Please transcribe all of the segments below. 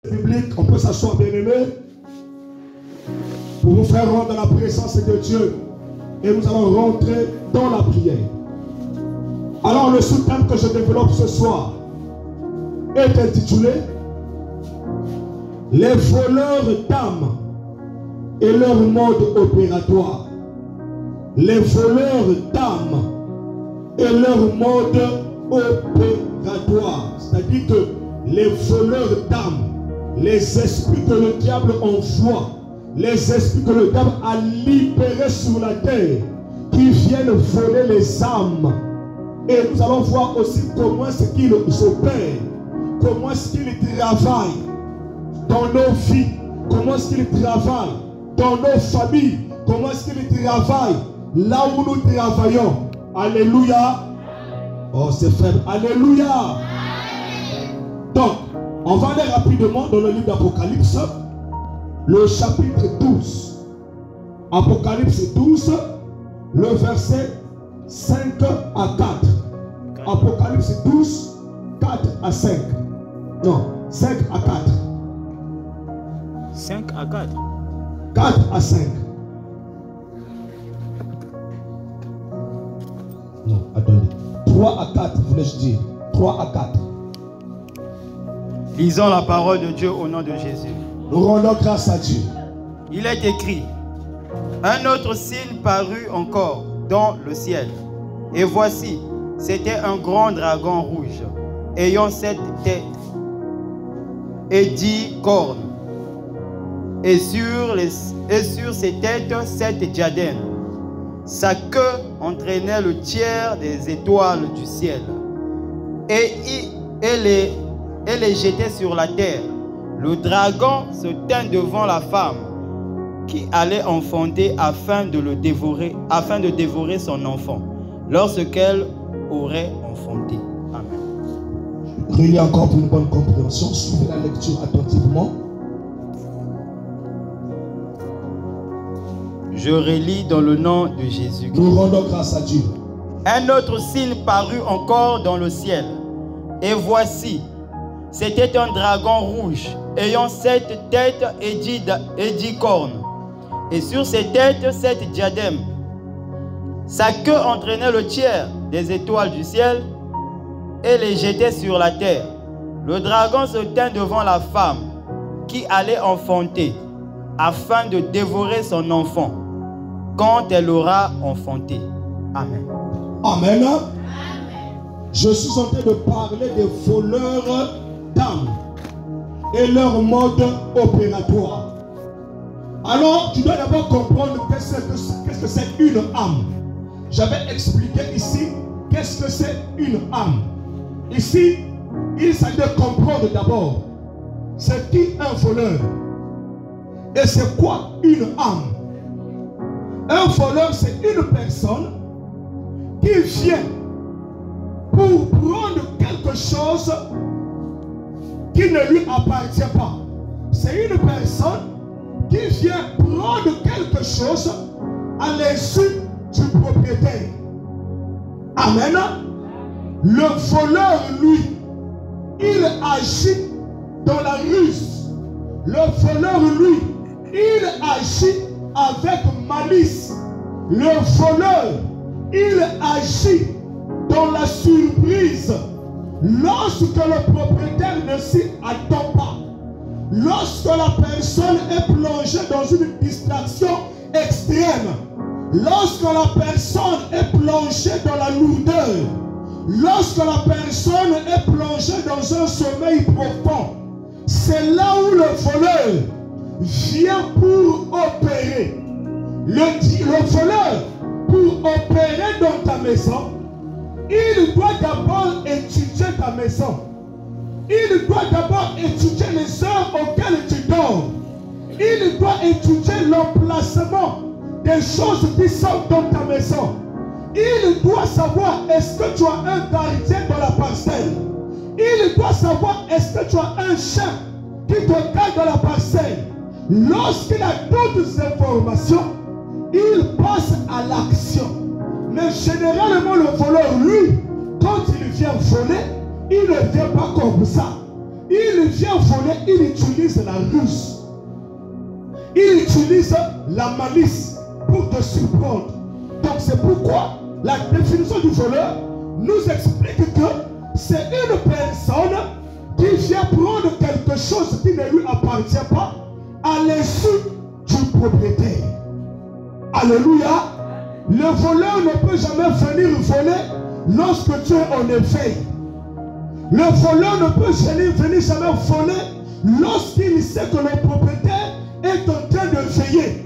Biblique, on peut s'asseoir, bien-aimé, pour vous faire rendre la présence de Dieu. Et nous allons rentrer dans la prière. Alors le sous-thème que je développe ce soir est intitulé Les voleurs d'âmes et leur mode opératoire. Les voleurs d'âmes et leur mode opératoire. C'est-à-dire que les voleurs d'âmes, les esprits que le diable envoie, les esprits que le diable a libérés sur la terre, qui viennent voler les âmes. Et nous allons voir aussi comment est-ce qu'ils opèrent, comment est-ce qu'ils travaillent dans nos vies, comment est-ce qu'ils travaillent dans nos familles, comment est-ce qu'ils travaillent là où nous travaillons. Alléluia. Oh, c'est faible. Alléluia. Donc, on va aller rapidement dans le livre d'Apocalypse, le chapitre 12. Apocalypse 12, le verset 5 à 4. Apocalypse 12, 4 à 5. Non, 5 à 4. 5 à 4. 4 à 5. Non, attendez. 3 à 4, voulais-je dire. 3 à 4. Lisons la parole de Dieu au nom de Jésus. Nous rendons grâce à Dieu. Il est écrit: un autre signe parut encore dans le ciel. Et voici, c'était un grand dragon rouge, ayant 7 têtes et 10 cornes. Et sur ses têtes 7 diadèmes. Sa queue entraînait le tiers des étoiles du ciel. Et les jetait sur la terre. Le dragon se tint devant la femme qui allait enfanter afin de dévorer son enfant, lorsqu'elle aurait enfanté. Amen. Relis encore pour une bonne compréhension. Suivez la lecture attentivement. Je relis dans le nom de Jésus. Nous rendons grâce à Dieu. Un autre signe parut encore dans le ciel. Et voici, c'était un dragon rouge, ayant 7 têtes et 10 cornes. Et sur ses têtes 7 diadèmes. Sa queue entraînait le tiers des étoiles du ciel et les jetait sur la terre. Le dragon se tint devant la femme qui allait enfanter, afin de dévorer son enfant quand elle aura enfanté. Amen. Amen. Je suis en train de parler des voleurs d'âmes et leur mode opératoire. Alors, tu dois d'abord comprendre qu'est-ce que c'est une âme. J'avais expliqué ici qu'est-ce que c'est une âme. Ici, il s'agit de comprendre d'abord c'est qui un voleur et c'est quoi une âme. Un voleur, c'est une personne qui vient pour prendre quelque chose qui ne lui appartient pas. C'est une personne qui vient prendre quelque chose à l'insu du propriétaire. Amen. Le voleur, lui, il agit dans la ruse. Le voleur, lui, il agit avec malice. Le voleur, il agit dans la surprise. Lorsque le propriétaire ne s'y attend pas, lorsque la personne est plongée dans une distraction extrême, lorsque la personne est plongée dans la lourdeur, lorsque la personne est plongée dans un sommeil profond, c'est là où le voleur vient pour opérer. Le voleur, pour opérer dans ta maison, il doit d'abord étudier ta maison. Il doit d'abord étudier les heures auxquelles tu dors. Il doit étudier l'emplacement des choses qui sont dans ta maison. Il doit savoir est-ce que tu as un gardien dans la parcelle. Il doit savoir est-ce que tu as un chien qui te garde dans la parcelle. Lorsqu'il a toutes ces informations, il généralement, le voleur, lui, quand il vient voler, il ne vient pas comme ça. Il vient voler, il utilise la ruse. Il utilise la malice pour te surprendre. Donc c'est pourquoi la définition du voleur nous explique que c'est une personne qui vient prendre quelque chose qui ne lui appartient pas à l'insu du propriétaire. Alléluia. Le voleur ne peut jamais venir voler lorsque tu es en éveil. Le voleur ne peut venir jamais voler lorsqu'il sait que le propriétaire est en train de veiller.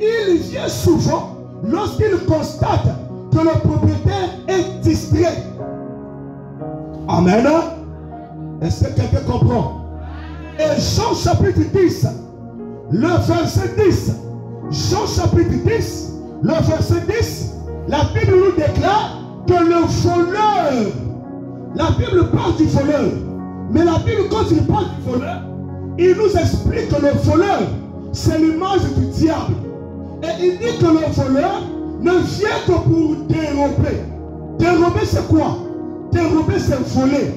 Il vient souvent lorsqu'il constate que le propriétaire est distrait. Amen. Est-ce que quelqu'un comprend? Et Jean chapitre 10, le verset 10. Jean chapitre 10, le verset 10, la Bible nous déclare que le voleur, la Bible parle du voleur, mais la Bible, quand il parle du voleur, il nous explique que le voleur, c'est l'image du diable. Et il dit que le voleur ne vient que pour dérober. Dérober, c'est quoi? Dérober, c'est voler.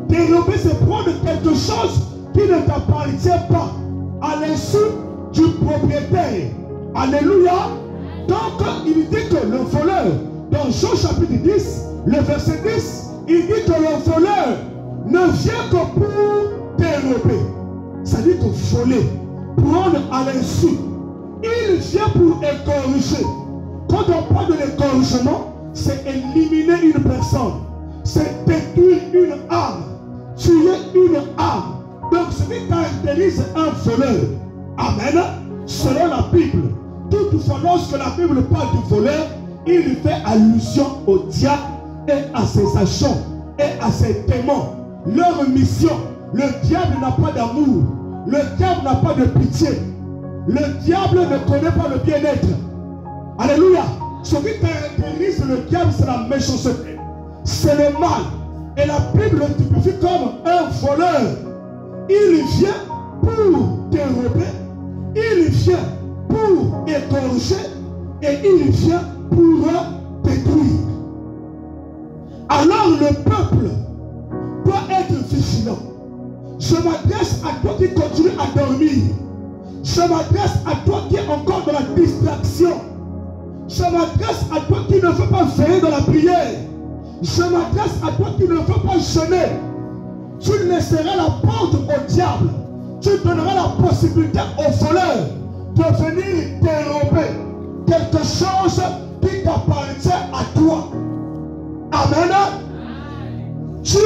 Dérober, c'est prendre quelque chose qui ne t'appartient pas à l'insu du propriétaire. Alléluia. Donc, il dit que le voleur, dans Jean chapitre 10, le verset 10, il dit que le voleur ne vient que pour dérober. C'est-à-dire que voler, prendre à l'insu. Il vient pour égorger. Quand on parle de l'égorgement, c'est éliminer une personne. C'est détruire une âme. Tuer une âme. Donc ce qui caractérise un voleur. Amen. Selon la Bible. Toutefois, lorsque la Bible parle du voleur, il fait allusion au diable et à ses agents et à ses démons. Leur mission. Le diable n'a pas d'amour. Le diable n'a pas de pitié. Le diable ne connaît pas le bien-être. Alléluia. Ce qui caractérise le diable, c'est la méchanceté. C'est le mal. Et la Bible le typifie comme un voleur. Il vient pour dérober. Il vient pour égorger. Et il vient pour détruire. Alors le peuple doit être vigilant. Je m'adresse à toi qui continue à dormir. Je m'adresse à toi qui est encore dans la distraction. Je m'adresse à toi qui ne veut pas veiller dans la prière. Je m'adresse à toi qui ne veut pas jeûner. Tu laisseras la porte au diable. Tu donneras la possibilité au voleur de venir dérober quelque chose qui t'appartient à toi. Amen. Tu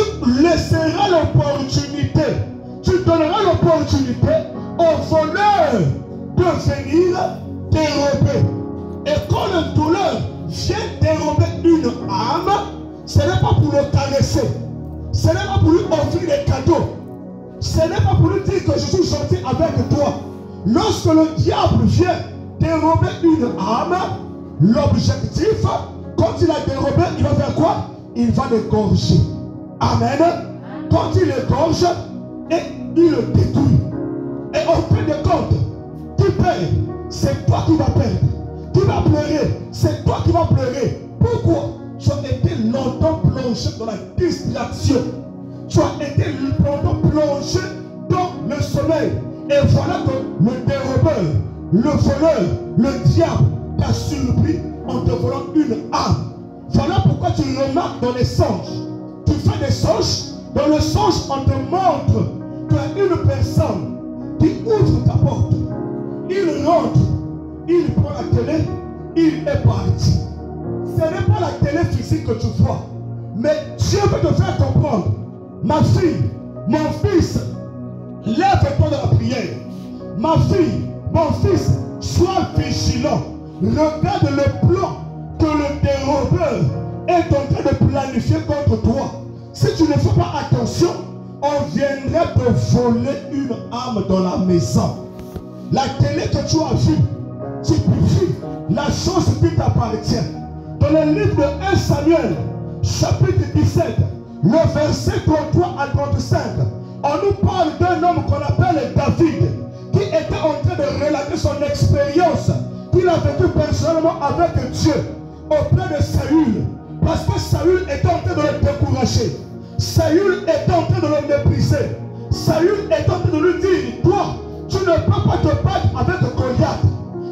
laisseras l'opportunité. Tu donneras l'opportunité au voleur de venir dérober. Et quand le voleur vient dérober une âme, ce n'est pas pour le caresser. Ce n'est pas pour lui offrir des cadeaux. Ce n'est pas pour lui dire que je suis gentil avec toi. Lorsque le diable vient dérober une âme, l'objectif, quand il a dérobé, il va faire quoi? Il va l'égorger. Amen. Quand il égorge, et il le détruit. Et au fin de compte, qui perd, c'est toi qui vas perdre. Qui va pleurer, c'est toi qui vas pleurer. Pourquoi? Tu as été longtemps plongé dans la distraction. Tu as été longtemps plongé dans le sommeil. Et voilà que le dérobeur, le voleur, le diable t'a surpris en te volant une âme. Voilà pourquoi tu remarques dans les songes. Tu fais des songes. Dans le songe, on te montre qu'il y a une personne qui ouvre ta porte. Il rentre, il prend la télé, il est parti. Ce n'est pas la télé physique que tu vois. Mais Dieu veut te faire comprendre. Ma fille, mon fils, lève-toi dans la prière. Ma fille, mon fils, sois vigilant. Regarde le plan que le dérobeur est en train de planifier contre toi. Si tu ne fais pas attention, on viendrait te voler une âme dans la maison. La télé que tu as vue, tu purifies la chose qui t'appartient. Dans le livre de 1 Samuel, chapitre 17, le verset 33 à 35, on nous parle d'un homme qu'on appelle David, qui était en train de relater son expérience qu'il a vécue personnellement avec Dieu. auprès de Saül. Parce que Saül était en train de le décourager. Saül était en train de le mépriser. Saül était en train de lui dire, toi, tu ne peux pas te battre avec Goliath.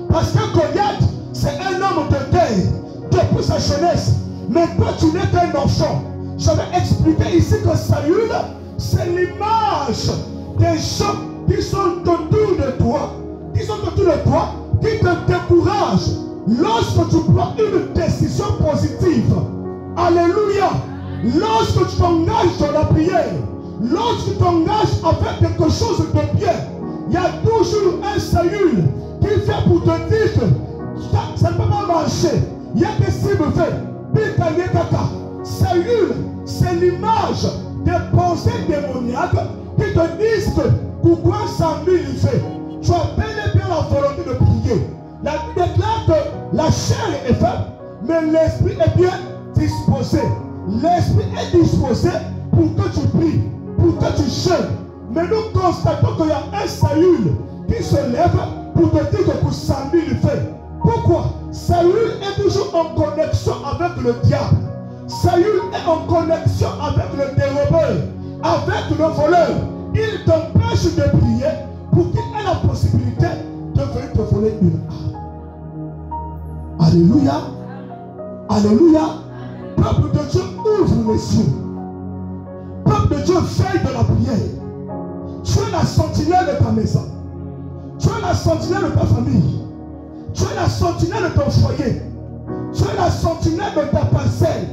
Parce que Goliath, c'est un homme de guerre depuis sa jeunesse. Mais toi, tu n'es qu'un enfant. Je vais expliquer ici que Saül, c'est l'image des gens qui sont autour de toi. Qui sont autour de toi, qui te découragent lorsque tu prends une décision positive. Alléluia. Lorsque tu t'engages dans la prière, lorsque tu t'engages à faire quelque chose de bien, il y a toujours un Saül qui vient pour te dire que ça ne peut pas marcher. Il y a des cibles faites. Saül, c'est l'image des pensées démoniaques qui te disent que pourquoi ça il fait. Tu as bel et bien la volonté de prier. La Bible déclare que la chair est faible, mais l'esprit est bien disposé. L'esprit est disposé pour que tu pries, pour que tu jeûnes. Mais nous constatons qu'il y a un Saül qui se lève pour te dire que pour Samuel il fait. Pourquoi? Saül est toujours en connexion avec le diable. Saül est en connexion avec le dérobeur, avec le voleur. Il t'empêche de prier pour qu'il ait la possibilité de venir te voler une âme. Alléluia. Alléluia. Peuple de Dieu, ouvre les yeux. Peuple de Dieu, veille de la prière. Tu es la sentinelle de ta maison. Tu es la sentinelle de ta famille. Tu es la sentinelle de ton foyer. Tu es la sentinelle de ta parcelle.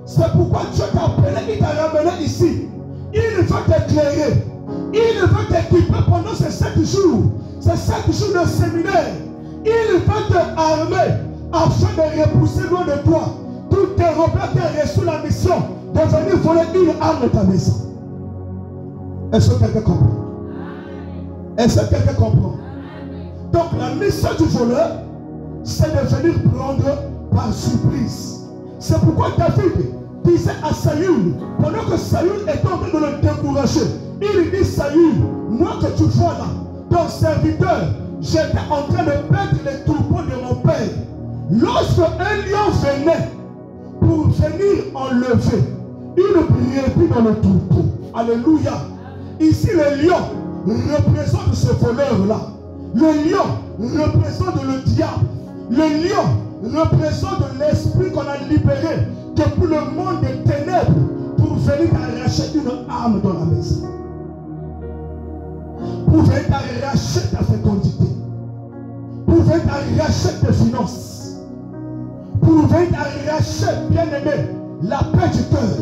C'est pourquoi Dieu t'a appelé, il t'a ramené ici. Il veut t'éclairer. Il veut t'équiper pendant ces 7 jours. Ces 7 jours de séminaire. Il veut te armer afin de repousser loin de toi tout tes rebelles qui ont reçu la mission de venir voler une âme de ta maison. Est-ce que quelqu'un comprend? Est-ce que quelqu'un comprend? Donc la mission du voleur, c'est de venir prendre par surprise. C'est pourquoi David disait à Saül, pendant que Saül est en train de le décourager, il dit: Saül, moi que tu vois là, ton serviteur, j'étais en train de perdre les troupeaux de mon père. Lorsque un lion venait pour venir enlever une brebis dans le troupeau, alléluia. Ici le lion représente ce voleur-là. Le lion représente le diable. Le lion représente l'esprit qu'on a libéré depuis le monde des ténèbres pour venir arracher une âme dans la maison. Pour venir arracher ta fécondité. Pour venir arracher tes finances. Pour venir arracher, bien-aimé, la paix du cœur.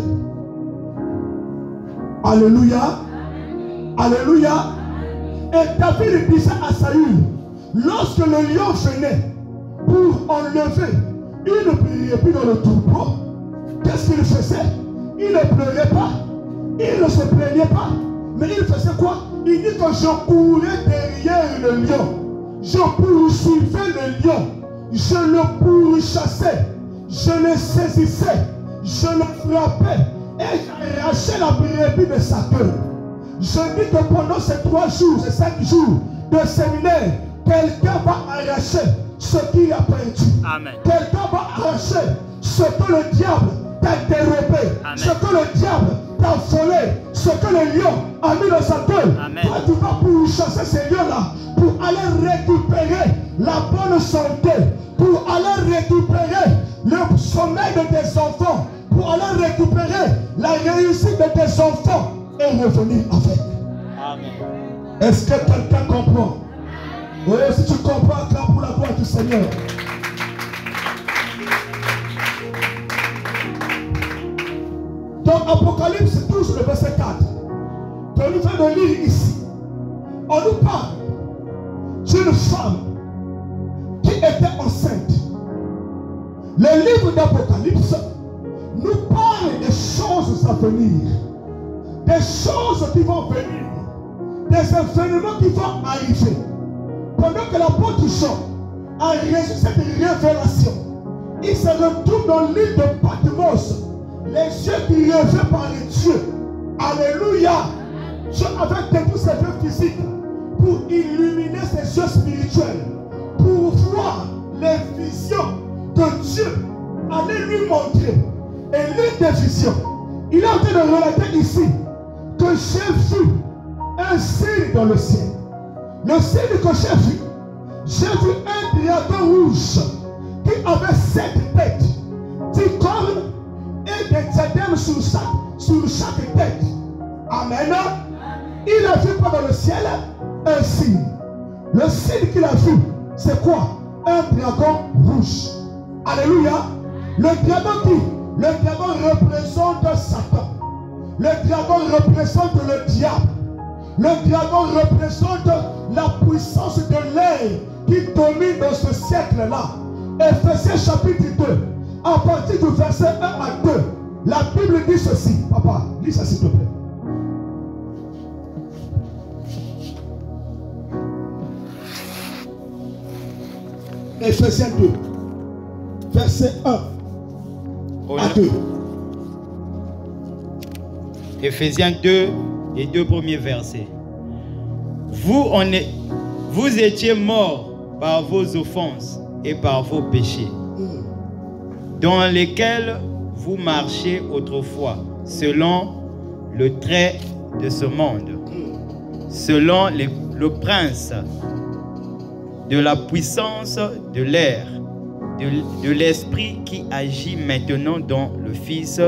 Alléluia. Alléluia. Et David disait à Saül, lorsque le lion venait pour enlever une brebis dans le troupeau, qu'est-ce qu'il faisait? Il ne pleurait pas, il ne se plaignait pas, mais il faisait quoi? Il dit que je courais derrière le lion, je poursuivais le lion, je le pourchassais, je le saisissais, je le frappais et j'arrachais la brebis de sa queue. Je dis que pendant ces 3 jours, ces 5 jours de séminaire, quelqu'un va arracher ce qu'il a perdu. Amen. Quelqu'un va arracher ce que le diable t'a dérobé, ce que le diable t'a volé, ce que le lion a mis dans sa queue. Toi, tu vas pourchasser ces lions-là pour aller récupérer la bonne santé, pour aller récupérer le sommeil de tes enfants, pour aller récupérer la réussite de tes enfants et revenir avec. Amen. Est-ce que quelqu'un comprend? Oui, si tu comprends, acclame pour la gloire du Seigneur. Dans Apocalypse 12, le verset 4, que nous venons de lire ici, on nous parle d'une femme qui était enceinte. Le livre d'Apocalypse nous parle des choses à venir, des choses qui vont venir, des événements qui vont arriver. Pendant que l'apôtre Jean a reçu cette révélation, il se retrouve dans l'île de Patmos, les yeux qui rêvaient par les dieux. Alléluia. Dieu avait détruit ses yeux physiques pour illuminer ses yeux spirituels, pour voir les visions de Dieu allait lui montrer. Et l'une des visions, il est en train de relater ici que j'ai vu un signe dans le ciel. Le signe que j'ai vu un dragon rouge qui avait 7 têtes, 10 cornes et des diadèmes sur chaque tête. Amen. Il a vu quoi dans le ciel? Un signe. Le signe qu'il a vu, c'est quoi? Un dragon rouge. Alléluia. Le dragon qui? Le dragon représente Satan. Le dragon représente le diable. Le dragon représente la puissance de l'air qui domine dans ce siècle-là. Ephésiens chapitre 2, à partir du verset 1 à 2, la Bible dit ceci. Papa, lis ça s'il te plaît. Ephésiens 2, verset 1 à 2. Ephésiens 2, les 2 premiers versets. Vous étiez morts par vos offenses et par vos péchés, dans lesquels vous marchiez autrefois, selon le trait de ce monde, selon le prince de la puissance de l'air, de l'esprit qui agit maintenant dans le fils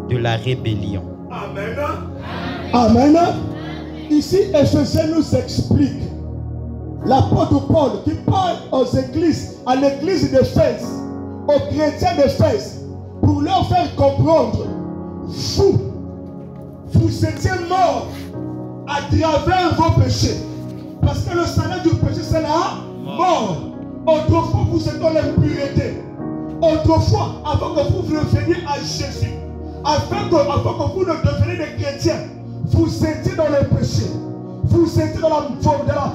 de la rébellion. Amen. Amen. Ici, Ephésiens nous explique l'apôtre Paul qui parle aux églises, à l'église d'Éphèse, aux chrétiens d'Éphèse, pour leur faire comprendre, vous étiez morts à travers vos péchés. Parce que le salaire du péché, c'est la mort. Autrefois, vous étiez dans l'impureté. Autrefois, avant que vous reveniez à Jésus, avant que vous ne deveniez des chrétiens, vous étiez dans le péché. Vous étiez dans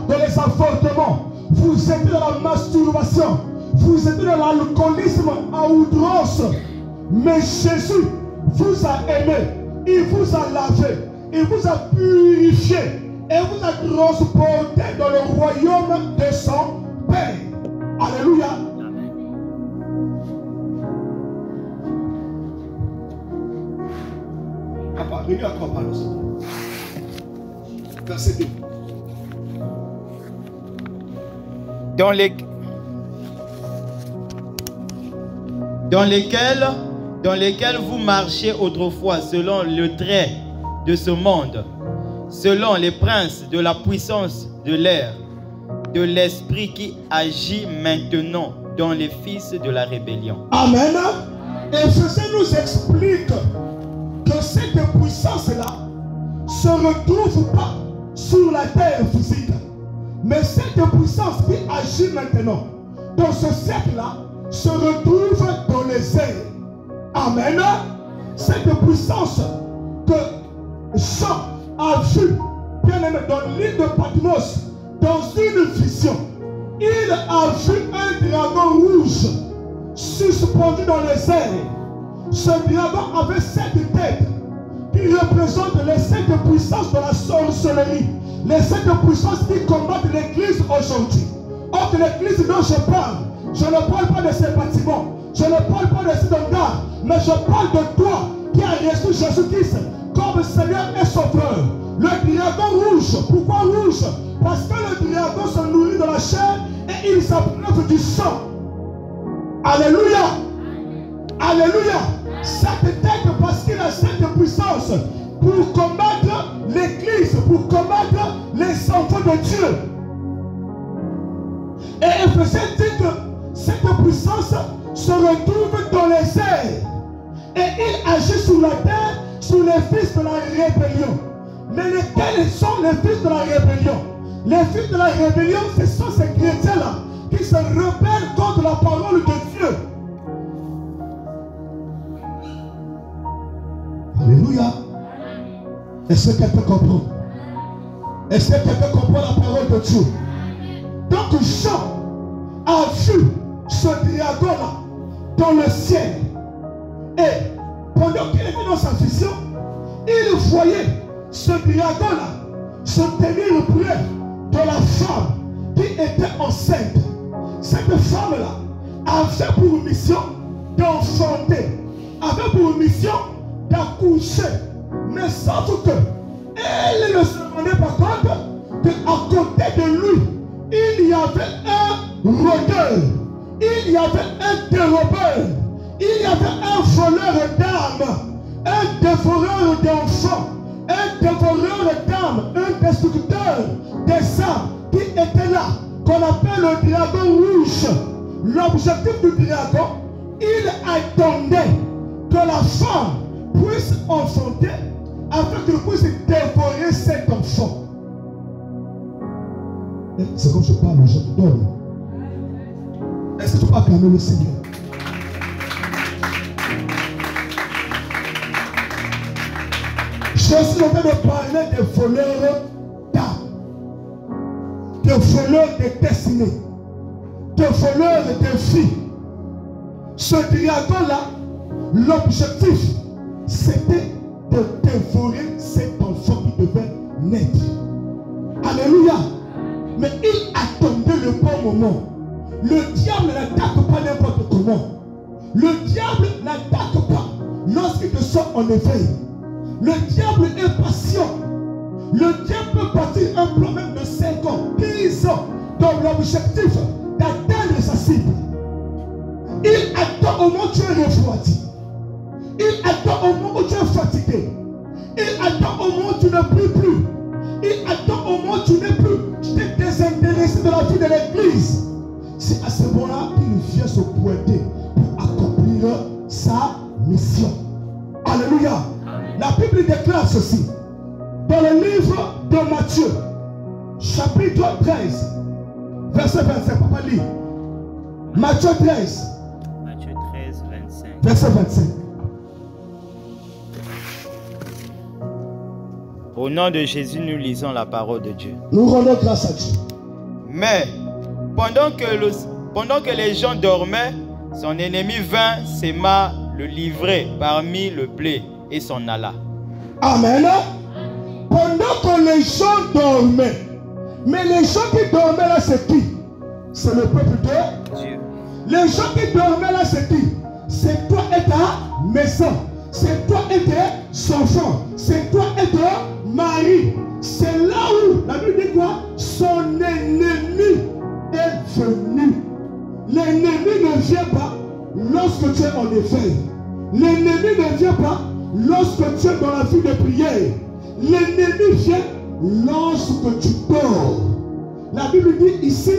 les avortements. Vous étiez dans la masturbation. Vous étiez dans l'alcoolisme à outrance. Mais Jésus vous a aimé. Il vous a lavé. Il vous a purifié. Et vous a transporté dans le royaume de son Père. Alléluia. Papa, relis encore par le verset 2. Dans lesquels vous marchiez autrefois selon le trait de ce monde, selon les princes de la puissance de l'air, de l'esprit qui agit maintenant dans les fils de la rébellion. Amen. Et ceci nous explique que cette puissance-là ne se retrouve pas sur la terre physique. Mais cette puissance qui agit maintenant dans ce siècle-là se retrouve dans les airs. Amen. Cette puissance que Jean a vue, bien aimé, dans l'île de Patmos, dans une vision, il a vu un dragon rouge suspendu dans les airs. Ce dragon avait 7 têtes qui représentent les 7 puissances de la sorcellerie, les 7 puissances qui combattent l'église aujourd'hui. Or, l'église dont je ne parle pas de ces bâtiments, je ne parle pas de ces hangars, mais je parle de toi qui as reçu Jésus-Christ comme Seigneur et Sauveur. Le dragon rouge, pourquoi rouge? Parce que le dragon se nourrit de la chair et il s'abreuve du sang. Alléluia. Alléluia. Cette tête, parce qu'il a cette puissance pour combattre l'église, pour combattre les enfants de Dieu. Et Ephésiens dit que cette puissance se retrouve dans les airs. Et il agit sur la terre, sur les fils de la rébellion. Mais lesquels sont les fils de la rébellion? Les fils de la rébellion, ce sont ces chrétiens-là qui se rebellent contre la parole de Dieu. Alléluia. Est-ce que quelqu'un comprend? Est-ce que quelqu'un comprend la parole de Dieu? Donc Jean a vu ce dragon-là dans le ciel. Et pendant qu'il était dans sa vision, il voyait ce dragon-là se tenir près de la femme qui était enceinte. Cette femme-là avait pour mission d'enfanter, avait pour mission d'accoucher. Mais sauf que elle ne se rendait pas compte qu'à côté de lui, il y avait un rôdeur, il y avait un dérobeur, il y avait un voleur d'âmes, un dévoreur d'enfants, un dévoreur d'âmes, un destructeur des âmes qui était là, qu'on appelle le dragon rouge. L'objectif du dragon, il attendait que la femme puisse enfanter afin qu'elle puisse dévorer cet enfant. C'est comme je parle, je te donne. Est-ce que tu peux acclamer le Seigneur? Je suis en train de parler des voleurs d'âmes, des voleurs de destinée, des voleurs de vie. Ce dragon-là, l'objectif, c'était de dévorer cet enfant qui devait naître. Alléluia. Mais il attendait le bon moment. Le diable n'attaque pas n'importe comment. Le diable n'attaque pas lorsqu'il te sort en éveil. Le diable est patient. Le diable peut partir un plan même de 5 ans, 10 ans, dans l'objectif d'atteindre sa cible. Il attend au moment où tu es refroidi. Il attend au moment où tu es fatigué. Il attend au moment où tu ne peux plus. Il attend au moment où tu n'es plus. Tu t'es désintéressé de la vie de l'église. C'est à ce moment-là qu'il vient se pointer pour accomplir sa mission. Alléluia. La Bible déclare ceci. Dans le livre de Matthieu, chapitre 13, verset 25. Papa lit. Matthieu 13. Matthieu 13, 25. Verset 25. Au nom de Jésus, nous lisons la parole de Dieu. Nous rendons grâce à Dieu. Mais pendant que les gens dormaient, son ennemi vint, s'aima, le livrer parmi le blé et s'en alla. Amen. Pendant que les gens dormaient, mais les gens qui dormaient là, c'est qui? C'est le peuple de Dieu. Les gens qui dormaient là, c'est qui? C'est toi et ta maison. C'est toi et tes enfants. C'est toi et ton mari. C'est là où la Bible dit quoi? Son ennemi est venu. L'ennemi ne vient pas lorsque tu es en éveil. L'ennemi ne vient pas lorsque tu es dans la vie de prière. L'ennemi vient lorsque tu dors. La Bible dit ici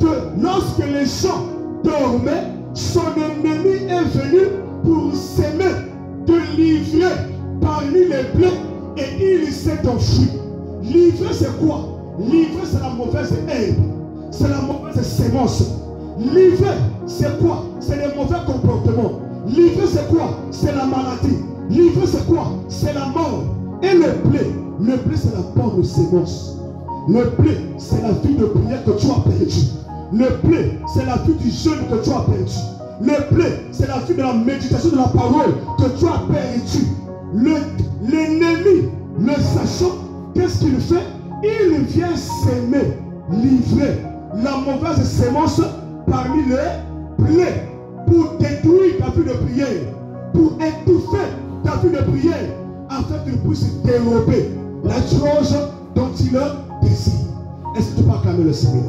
que lorsque les gens dormaient, son ennemi est venu pour s'aimer, te livrer parmi les blés et il s'est enfui. Livrer c'est quoi? Livrer c'est la mauvaise herbe, c'est la mauvaise sémence. Livrer c'est quoi? C'est les mauvais comportements. Livrer c'est quoi? C'est la maladie. Livrer c'est quoi? C'est la mort. Et le blé c'est la bonne sémence. Le blé c'est la vie de prière que tu as perdue. Le blé c'est la vie du jeûne que tu as perdu. Le blé c'est la vie de la méditation de la parole que tu as perdu. L'ennemi, le sachant, qu'est-ce qu'il fait? Il vient s'aimer, livrer la mauvaise sémence parmi les blés pour détruire ta vie de prière, pour étouffer ta vie de prière, afin qu'il puisse dérober la chose dont il désire. Est-ce que tu peux acclamer le Seigneur?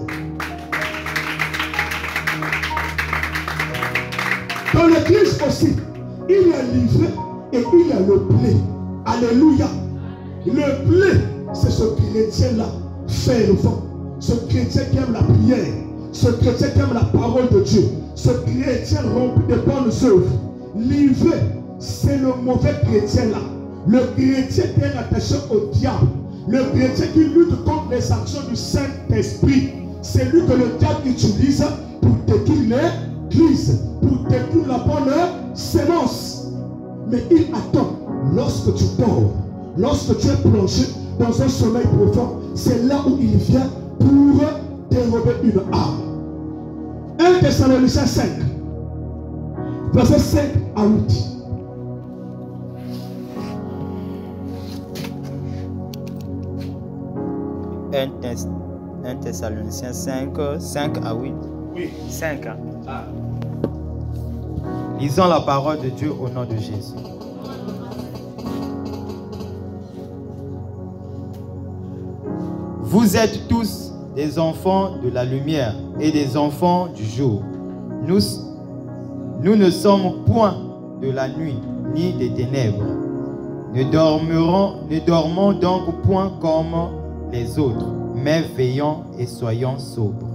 Dans l'église aussi, il y a livré et il y a le blé. Alléluia. Le blé, c'est ce chrétien-là, fervent. Ce chrétien qui aime la prière. Ce chrétien qui aime la parole de Dieu. Ce chrétien rempli de bonnes œuvres. Livré, c'est le mauvais chrétien-là. Le chrétien qui est attaché au diable. Le chrétien qui lutte contre les actions du Saint-Esprit. C'est lui que le diable utilise pour détruire l'église, pour détruire la bonne sémence. Mais il attend lorsque tu dors, lorsque tu es plongé dans un sommeil profond, c'est là où il vient pour dérober une âme. 1 Thessaloniciens 5, verset 5 à 8. Un Thessaloniciens 5, 5 à 8. Oui. 5. Lisons la parole de Dieu au nom de Jésus. Vous êtes tous des enfants de la lumière et des enfants du jour. Nous ne sommes point de la nuit ni des ténèbres. Ne dormons donc point comme les autres, mais veillons et soyons sobres.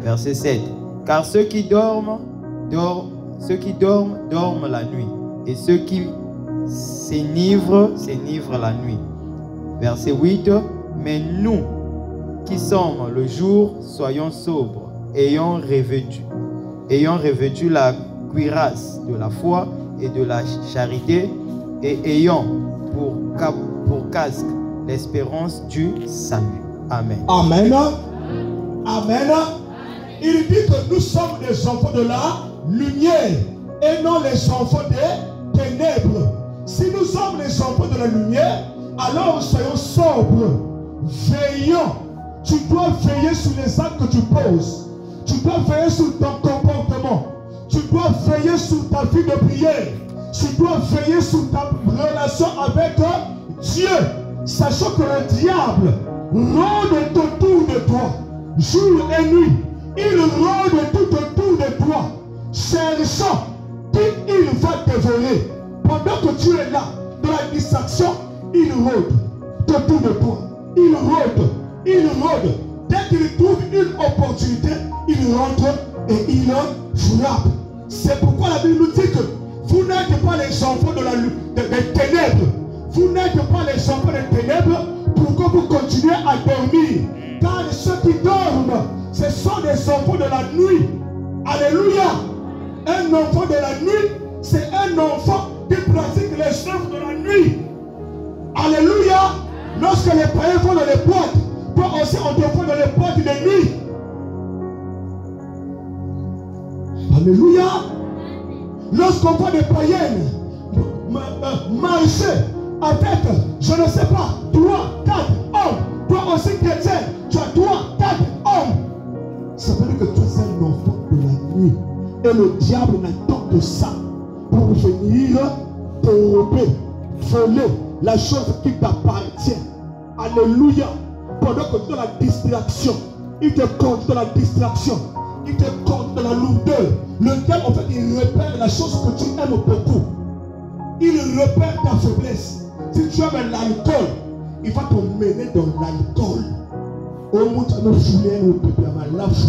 Verset 7. Car ceux qui dorment dorment la nuit, et ceux qui s'enivrent la nuit. Verset 8. Mais nous qui sommes le jour, soyons sobres, ayant revêtu la cuirasse de la foi et de la charité, et ayant pour casque l'espérance du salut. Amen. Amen. Amen. Il dit que nous sommes des enfants de la lumière et non les enfants des ténèbres. Si nous sommes les enfants de la lumière, alors soyons sobres, veillons. Tu dois veiller sur les actes que tu poses. Tu dois veiller sur ton comportement. Tu dois veiller sur ta vie de prière. Tu dois veiller sur ta relation avec Dieu, sachant que le diable rôde autour de toi, jour et nuit. Il rôde tout autour de toi, cherchant qui il va dévorer. Pendant que tu es là, dans la distraction, il rôde autour de toi. Il rôde, il rôde. Dès qu'il trouve une opportunité, il rentre et il frappe. C'est pourquoi la Bible nous dit que vous n'êtes pas les enfants des ténèbres. Vous n'êtes pas les enfants des ténèbres pour que vous continuez à dormir. Car ceux qui dorment, ce sont des enfants de la nuit. Alléluia. Un enfant de la nuit, c'est un enfant qui pratique les œuvres de la nuit. Alléluia. Lorsque les païens vont dans les boîtes, toi aussi on te voit dans les boîtes de nuit. Alléluia. Lorsqu'on voit des païennes marcher avec, je ne sais pas, 3, 4 hommes, toi aussi chrétien, tu as 3, 4 hommes. Ça veut dire que tu es un enfant de la nuit. Et le diable n'attend que ça pour venir te voler la chose qui t'appartient. Alléluia. Pendant que tu es dans la distraction, il te conduit dans la distraction. Il te conduit dans la lourdeur. Le diable, en fait, il repère la chose que tu aimes beaucoup. Il repère ta faiblesse. Si tu aimes l'alcool, il va te mener dans l'alcool. On montre nos foulées, nos bébés à ma lâche.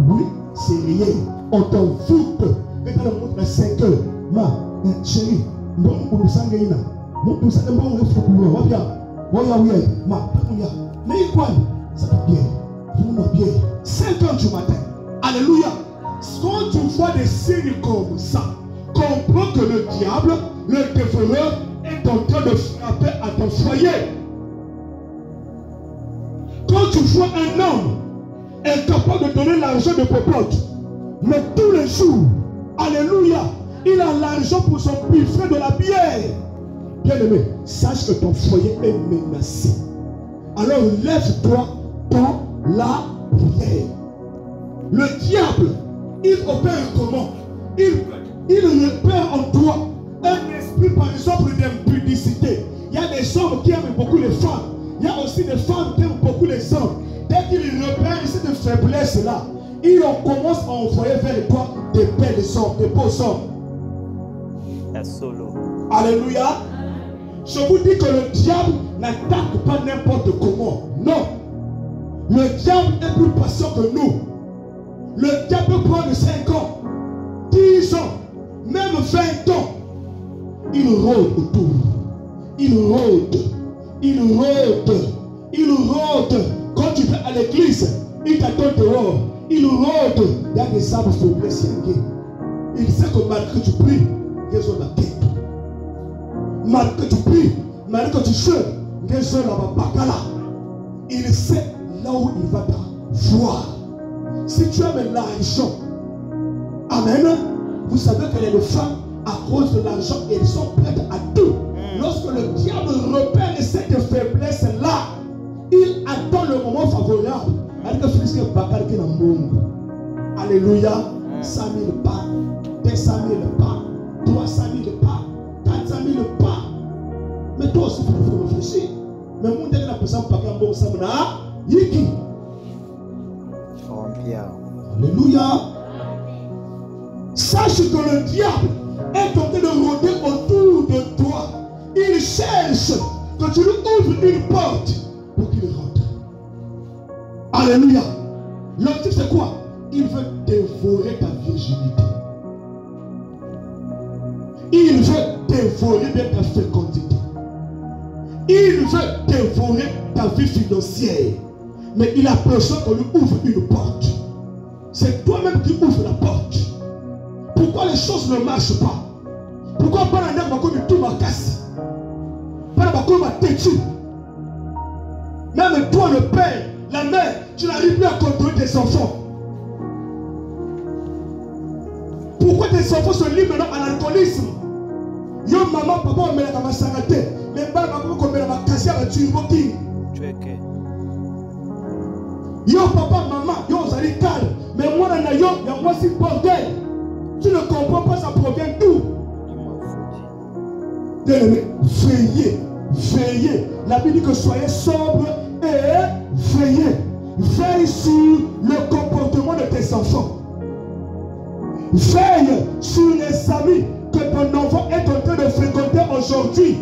Oui, c'est rien. On t'envoûte. Et quand on montre à 5 heures, ma chérie, bon, on s'en gagne. Bon, on s'en gagne. On s'en gagne. Mais quoi? Ça va bien. Tout va bien. 5 heures du matin. Alléluia. Quand tu vois des signes comme ça, comprends que le diable, le dévoreur, est en train de frapper à ton foyer. Quand tu vois un homme incapable de donner l'argent de popote, mais tous les jours, alléluia, il a l'argent pour son buffet de la bière. Bien-aimé, sache que ton foyer est menacé. Alors lève-toi dans la prière. Le diable, il opère comment? Il repère en toi un esprit, par exemple, d'impudicité. Il y a des hommes qui aiment beaucoup les femmes. Il y a aussi des femmes qui aiment beaucoup les hommes. Dès qu'il repère cette faiblesse-là, il commence à envoyer vers toi des belles hommes, des beaux hommes. Alléluia. Je vous dis que le diable n'attaque pas n'importe comment. Non. Le diable est plus patient que nous. Le diable peut prendre 5 ans, 10 ans, même 20 ans. Il rôde autour. Il rôde. Il rôde. Il rôde. Quand tu vas à l'église, il t'attend dehors. Il rôde. Il y a des arbres faiblesses. Il sait que malgré que tu pries, ils ont la tête. Malgré que tu pries, malgré que tu chutes, ils ont la bacala. Il sait là où il va te voir. Si tu aimes l'argent, amen, vous savez que les femmes, à cause de l'argent, elles sont prêtes à tout. Lorsque le diable repère cette faiblesse-là, il attend le moment favorable. Alléluia. 100 000 pas, 200 000 pas, 300 000 pas, 400 000 pas. Mais toi aussi, il faut réfléchir. Mais mon Dieu, la personne pas qu'un bon samana, yiki. Alléluia. Sache que le diable est en train de rôder autour de toi. Il cherche que tu lui ouvres une porte pour qu'il rentre. Alléluia. L'objectif c'est quoi? Il veut dévorer ta virginité. Il veut dévorer bien ta fécondité. Il veut dévorer ta vie financière. Mais il a besoin qu'on lui ouvre une porte. C'est toi-même qui ouvres la porte. Pourquoi les choses ne marchent pas? Pourquoi pas la nègre comme tout ma casse? Pas la comme ma têtu. Même toi le père, la mère, tu n'arrives plus à contrôler tes enfants. Pourquoi tes enfants se livrent maintenant à l'alcoolisme? Yo maman, papa, on met la casse à la tête. Mais pas la maman, on met la casse à la turbo king. Yo papa, maman, yo vous allez calme. Mais moi, il y a moi si bordel. Tu ne comprends pas, ça provient d'où? Veillez, veillez. La Bible dit que soyez sobre et veillez. Veille sur le comportement de tes enfants. Veille sur les amis que ton enfant est en train de fréquenter aujourd'hui.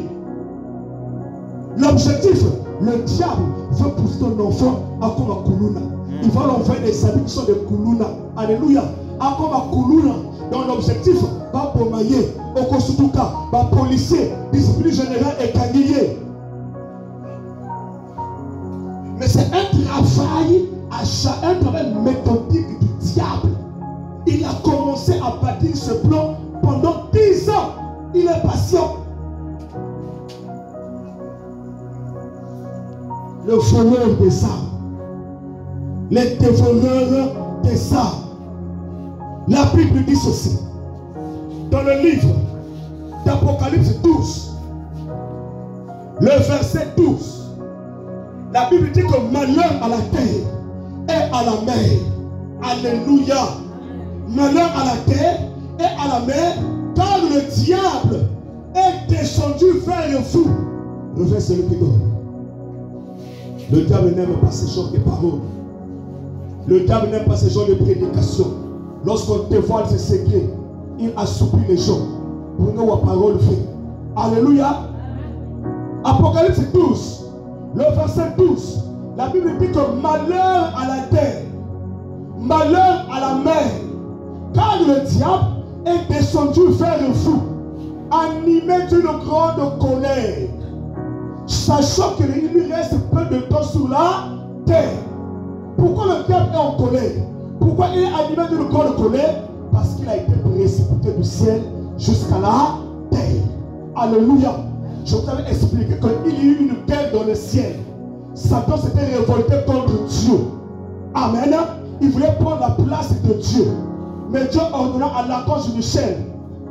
L'objectif, le diable veut pousser ton enfant à comme à Kuluna. Il va l'envoyer des amis qui sont des Kuluna. Alléluia. À comme à Kuluna. Dans l'objectif, pas pour mailler, au Kosutuka, pas policier, discipline générale et canillé. Mais c'est un travail, un travail méthodique du diable. Il a commencé à bâtir ce plan pendant 10 ans. Il est patient. Le voleur des âmes, les dévoreurs des âmes. La Bible dit ceci. Dans le livre d'Apocalypse 12, le verset 12, la Bible dit que malheur à la terre et à la mer. Alléluia. Malheur à la terre et à la mer, car le diable est descendu vers vous. Le verset le plus donne. Le diable n'aime pas ce genre de paroles. Le diable n'aime pas ce genre de prédication. Lorsqu'on dévoile ses secrets, il assouplit les gens. Pour nous, la parole fait. Alléluia. Apocalypse 12, le verset 12. La Bible dit que malheur à la terre, malheur à la mer, car le diable est descendu vers vous, animé d'une grande colère, sachant qu'il lui reste peu de temps sur la terre. Pourquoi le diable est en colère? Pourquoi il est animé d'une grande colère? Parce qu'il a été précipité du ciel jusqu'à la terre. Alléluia. Je vous avais expliqué qu'il y a eu une guerre dans le ciel. Satan s'était révolté contre Dieu. Amen. Il voulait prendre la place de Dieu. Mais Dieu ordonna à l'archange Michel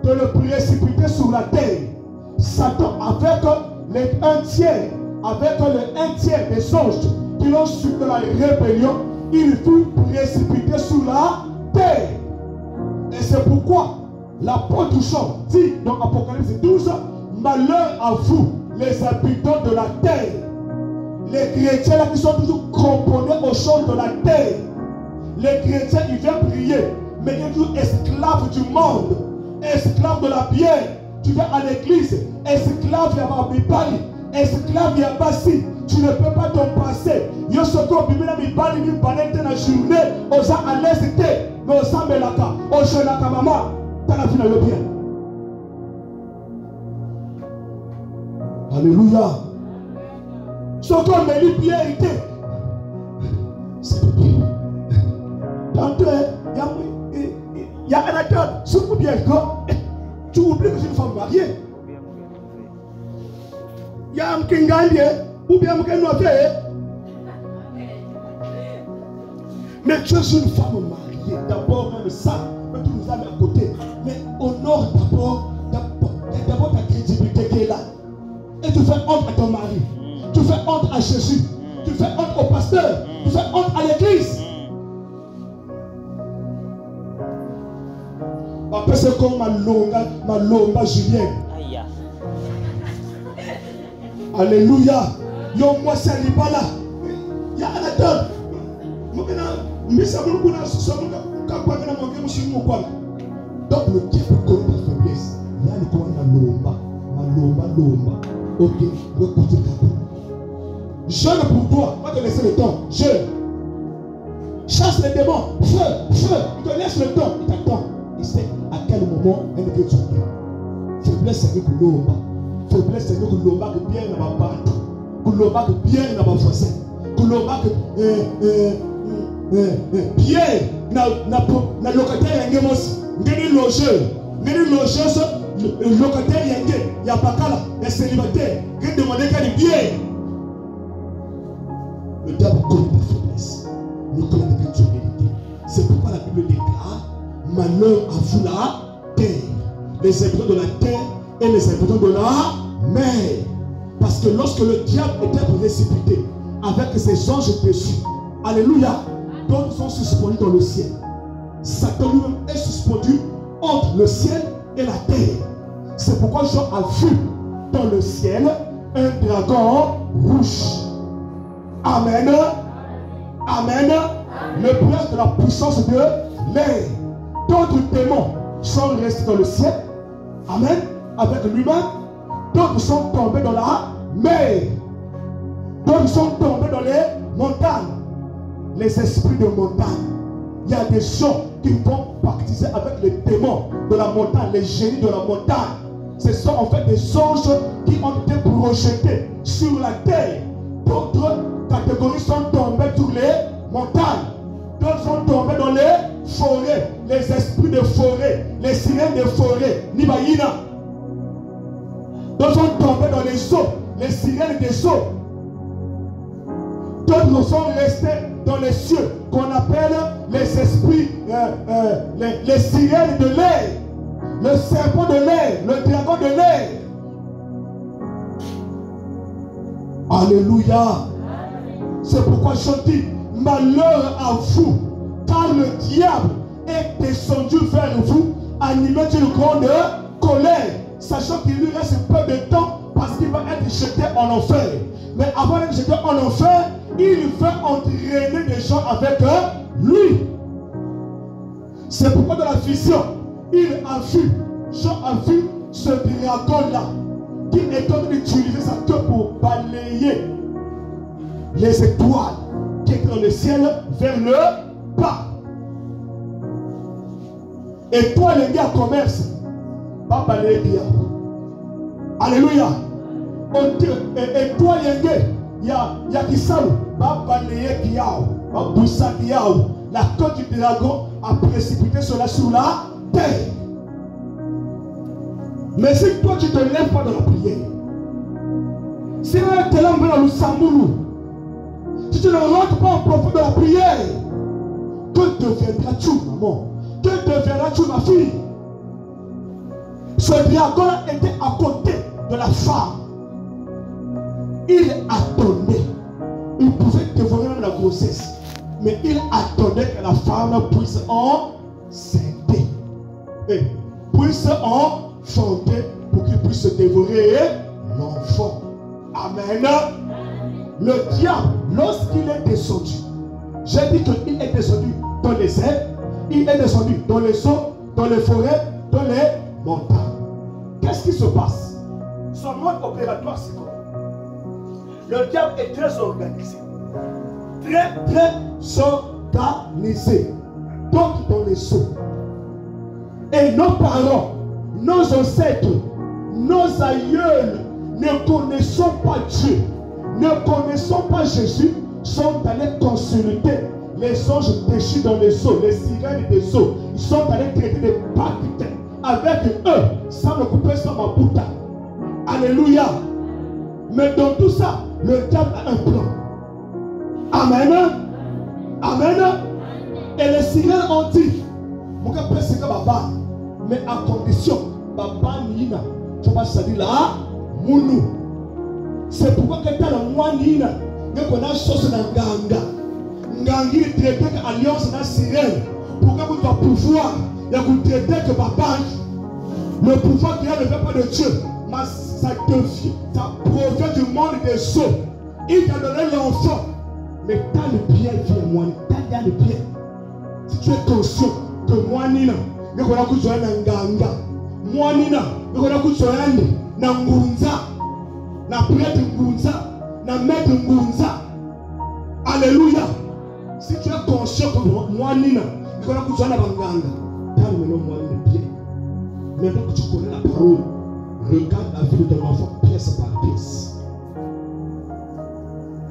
de le précipiter sur la terre. Satan, avec le 1 tiers des anges qui l'ont suivi de la rébellion, il fut précipité sur la terre. Et c'est pourquoi l'apôtre Jean dit dans Apocalypse 12, malheur à vous, les habitants de la terre. Les chrétiens là qui sont toujours cramponnés aux choses de la terre. Les chrétiens, ils viennent prier, mais ils sont toujours esclaves du monde, esclaves de la bière. Tu vas à l'église, esclave de la Bible, esclave de la Bassi. Tu ne peux pas t'en passer. Yo soko bimina mi bali mi balete na journée oza à l'aise te mais oza melaka ojenaka mama tala fina yo bien. Alléluia. Soko meli bien été. C'est bien. Tantôt il y a un acteur surtout bien quand tu oublies que c'est une femme mariée. Il y a un kingali ou bien mais tu es une femme mariée. D'abord, même ça, mais tu nous as mis à côté. Mais honore d'abord ta crédibilité qui est là. Et tu fais honte à ton mari. Tu fais honte à Jésus. Tu fais honte au pasteur. Tu fais honte à l'église. Après ce qu'on malomba Julien. Alléluia. Yo moi c'est libala. Ya anatole. Mokena misa mulukuna somuka kapanga na mwange mushimu kwa. Donc le diable connaît ta faiblesse. Là il connaît malomba. OK, écoute capot. Jeûne pour toi, va te laisser le temps. Jeûne. Chasse les démons. Feu. Il te laisse le temps. Il t'attend. Il sait à quel moment elle ne peut te sauver. Faiblesse, c'est que l'omba. Faiblesse, c'est que l'omba que bien n'a pas battu. Que l'omba que bien n'a pas forcé. Que l'omba que bien n'a locataire yangé mosi. Ngeni logeur. Locataire yangé. Y'a pas qu'à là. Y'a célibataire. Qui demande qu'à lui bien. Le diable connaît ta faiblesse. Ne connaît que ton vérité. C'est pourquoi la Bible déclare malheur à vous la terre. Les habitants de la terre et les habitants de la mer. Parce que lorsque le diable était précipité avec ses anges dessus, alléluia, d'autres sont suspendus dans le ciel. Satan lui-même est suspendu entre le ciel et la terre. C'est pourquoi Jean a vu dans le ciel un dragon rouge. Amen. Le prince de la puissance de l'air. D'autres démons sont restés dans le ciel. Amen. Avec lui-même. D'autres sont tombés dans la mer. D'autres sont tombés dans les montagnes. Les esprits de montagne. Il y a des gens qui vont pactiser avec les démons de la montagne, les génies de la montagne. Ce sont en fait des anges qui ont été projetés sur la terre. D'autres catégories sont tombées sur les montagnes. D'autres sont tombés dans les forêts, les esprits de forêt, les sirènes de forêt, Nibaïna. D'autres sont tombés dans les eaux, les sirènes des eaux. D'autres sont restés dans les cieux, qu'on appelle les esprits, les sirènes de l'air, le serpent de l'air, le dragon de l'air. Alléluia. C'est pourquoi je dis, malheur à vous, car le diable est descendu vers vous, animé d'une grande colère, sachant qu'il lui reste peu de temps parce qu'il va être jeté en enfer. Mais avant d'être jeté en enfer, il veut entraîner les gens avec lui. C'est pourquoi dans la vision, Jean a vu ce dragon-là, qui est en train d'utiliser sa queue pour balayer les étoiles qui étaient dans le ciel vers le bas. Et toi, les gars, commerce, va balayer le diable. Alléluia. Et toi, les gars, il y a qui salue, va balayer le diable, va pousser le diable. La queue du dragon a précipité cela sur la terre. Mais si toi, tu ne te lèves pas dans la prière, si tu es là dans le Samboulou, si tu ne rentres pas en profond de la prière, que deviendras-tu, maman? Que deviendras-tu, ma fille? Ce dragon était à côté de la femme. Il attendait. Il pouvait dévorer même la grossesse. Mais il attendait que la femme puisse enceinte. Et puisse enfanter pour qu'il puisse dévorer l'enfant. Amen. Le diable, lorsqu'il est descendu, j'ai dit qu'il est descendu dans les airs, il est descendu dans les eaux, dans les forêts, dans les montagnes. Qu'est-ce qui se passe? Son mode opératoire, c'est quoi? Le diable est très organisé. Très organisé. Donc dans les eaux. Et nos parents, nos ancêtres, nos aïeuls ne connaissant pas Dieu, ne connaissant pas Jésus, sont allés consulter les anges déchus dans les eaux, les sirènes des eaux. Ils sont allés traiter des pactes avec eux, sans le couper sans ma bouta. Alléluia. Mais dans tout ça, le diable a un plan. Amen. Amen. Et les sirènes ont dit, mais à condition, Baba Nina, tu vas salir là, Mounou. C'est pourquoi que tu as le moi Nina, que tu as chose dans Ganga. Ngangi traité que alliance dans sirène. Pourquoi vous doit pouvoir, et vous traitez que Baba. Le pouvoir qui ne vient pas de Dieu, mais ça provient du monde des eaux. Il t'a donné l'enfant. Mais t'as le bien, moi, t'as le bien. Si tu es conscient que moi, Nina, je vais vous dire Nganga. Moi, Nina, je vais vous dire Ngunza. Na prêtre Ngunza. Na maître Ngunza. Alléluia. Si tu es conscient que moi, Nina, je vais vous dire Nganga. T'as le moi, le bien. Maintenant que tu connais la parole, regarde la vie de ton enfant pièce par pièce.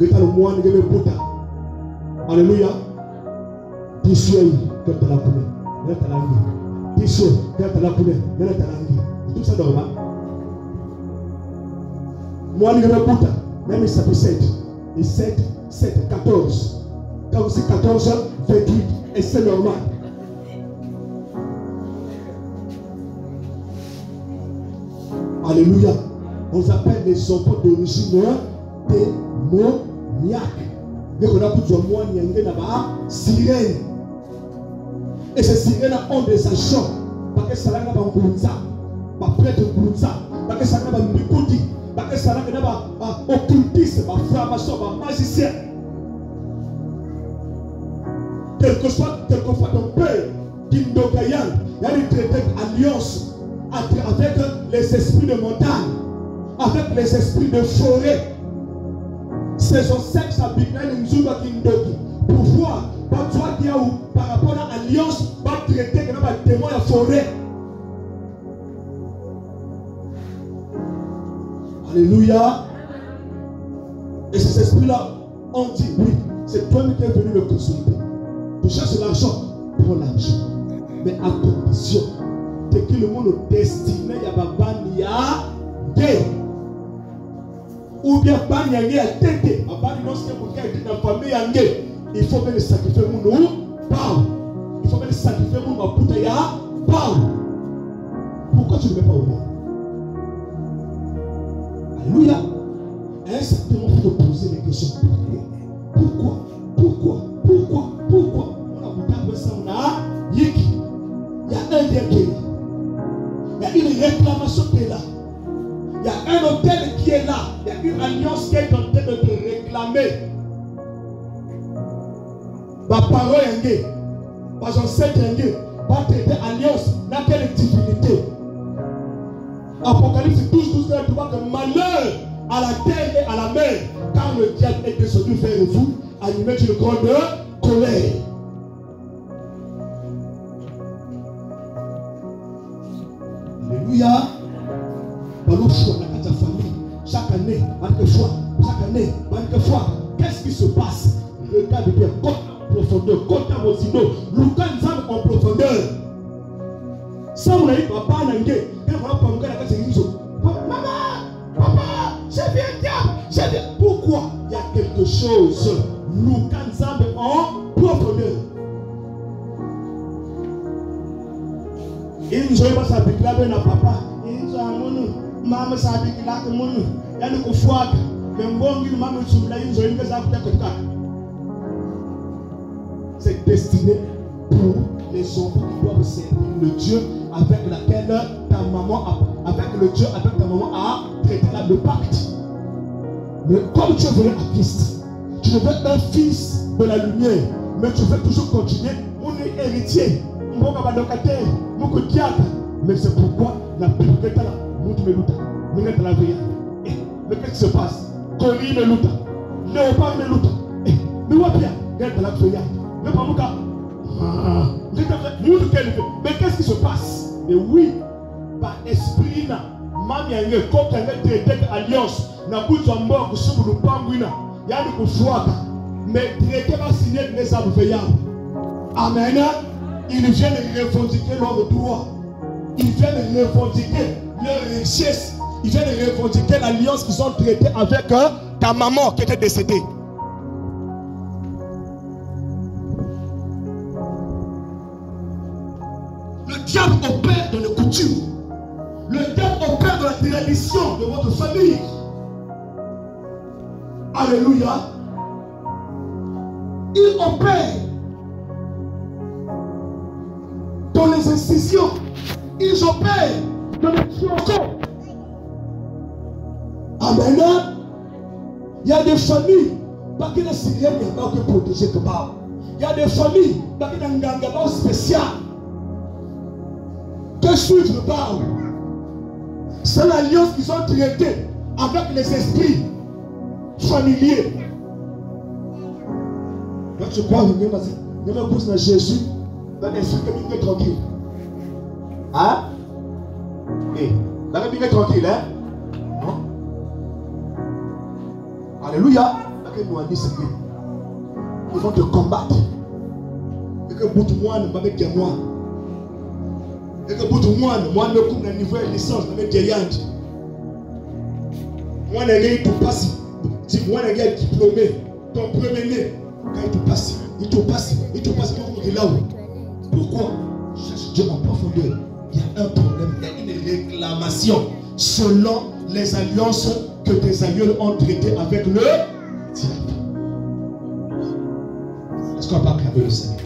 Regarde le moine de Bouddha. Alléluia. Tissu, que tu as la couleur. Mets ta langue. Tissu, que tu as la couleur. Mets ta langue. Tout ça normal. Moine de Bouddha. Même il s'appelle 7. Et 7, 7, 14. Quand vous êtes 14, 28. Et c'est normal. Alléluia. On appelle les enfants d'origine démoniaque. Mais on a beaucoup de moines qui ont sirènes. Et ces sirènes ont des agents. Parce que ça n'a pas de Ngunza. Pas prêtre Ngunza. Parce que ça n'a pas de Mbikouti. Parce que ça n'a pas d'occultisme. Pas franc-maçon. Pas magicien. Quelquefois ton père, Kindokayan, il y a une traité d'alliance avec les esprits de montagne, avec les esprits de forêt. Saison 5, ça bigane Nzuba Kindoki. Pour voir, par rapport à l'alliance, va traiter comme un démon à forêt. Alléluia. Et ces esprits-là ont dit oui, c'est toi qui es venu me consolider. Tu cherches l'argent, prends l'argent. Mais à condition que le monde destiné à Babania gay. Ou bien Banyangé à Tété. À Bani, non, c'est pour quelqu'un dans la famille Yangé. Il faut bien le sacrifier mon nom. Il faut bien le sacrifier mon nom. Pourquoi tu ne le mets pas au nom? Alléluia. Et certainement, il faut te poser des questions. Pourquoi? On a beaucoup de ça, on a Yiki. Il y a un bien qui est là. Il y a une réclamation qui est là. Il y a un hôtel qui est là. Il y a une alliance qui est en train de te réclamer. Ma parole est ma ancêtre est pas traiter alliance dans quelle divinité. Apocalypse 12, tu vois que malheur à la terre et à la mer, car le diable est descendu vers vous, animé d'une grande colère. Alléluia. Chaque année, qu'est-ce qui se passe? Regarde bien, compte en profondeur, compte en profondeur, Lukan en profondeur. Ça, on a dit, papa, Nangé, maman, papa, j'ai vu un diable. Pourquoi? Il y a quelque chose. Lukan en profondeur. Il nous a pas sa bicla ben à papa. Il nous a mon maman sa bicla que mon. Il y a le foie. Mais bon, il m'a mis sur la il nous a ça peut-être. C'est destiné pour les enfants qui doivent servir le Dieu avec lequel ta maman a, avec le Dieu avec ta maman a traité le pacte. Mais comme tu es venu à Christ, tu ne veux être un fils de la lumière, mais tu veux toujours continuer. On est héritier. Mais c'est pourquoi la Bible est là. Mais qu'est-ce qui se passe? Corinne me luta. Léopard me luta. Mais où bien? Mais qu'est-ce qui se passe? Et oui, par esprit, quand elle est traité d'alliance, n'a pas de mort que sur le pangouina. Il y a des choix. Mais traité va signer les arbres veillants. Amen. Ils viennent revendiquer leurs droits. Ils viennent revendiquer leur richesse. Ils viennent revendiquer l'alliance qu'ils ont traitée avec ta maman qui était décédée. Le diable opère dans les coutumes. Le diable opère dans la tradition de votre famille. Alléluia. Il opère dans les institutions. Ils opèrent Amen. Il y a des familles, parce que les Syriens n'ont pas que protéger que pas. Il y a des familles, parce que les Ngangaba spécial. Que suivre pas. C'est l'alliance qu'ils ont traitée avec les esprits familiers. Quand tu crois, je me pousse dans Jésus, dans l'esprit que tu es tranquille. Hein? Et, dans le milieu tranquille, hein? Non? Alléluia. Ils vont te combattre. Et que bout de moi ne va pas moi. Et que bout de moi ne coupe le niveau de licence, je vais dire moi, je tout passe. Si moi, je suis diplômé, ton premier né, quand il te passe pour là-haut. Pourquoi? Cherche Dieu en profondeur. Il y a un problème, il y a une réclamation selon les alliances que tes aïeux ont traitées avec le diable. Est-ce qu'on va acclamer le Seigneur?